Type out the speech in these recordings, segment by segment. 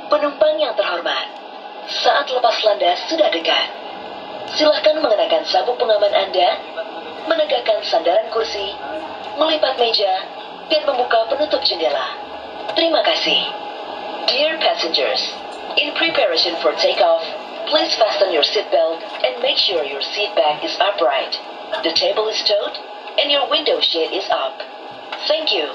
Penumpang yang terhormat, saat lepas landas sudah dekat. Silakan mengenakan sabuk pengaman Anda, menegakkan sandaran kursi, melipat meja, dan membuka penutup jendela. Terima kasih. Dear passengers, in preparation for takeoff, please fasten your seatbelt and make sure your seat back is upright. The table is stowed and your window shade is up. Thank you.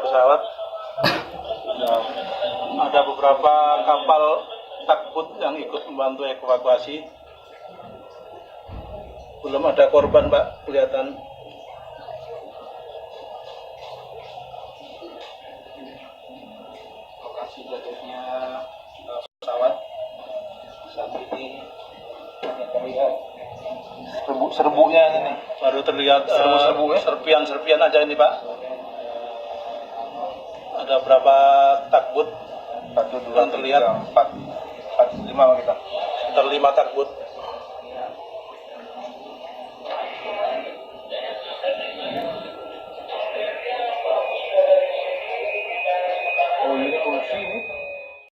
pesawat. Ada beberapa kapal takbut yang ikut membantu evakuasi. Belum ada korban, Pak, kelihatan. Saat ini yang terlihat serbu-serbunya ini. baru terlihat Serbu-serbu ya? serpian aja ini Pak. Ada berapa takbut 1, 2, yang terlihat? 3, 4, 5 kita. Sekitar 5 takbut.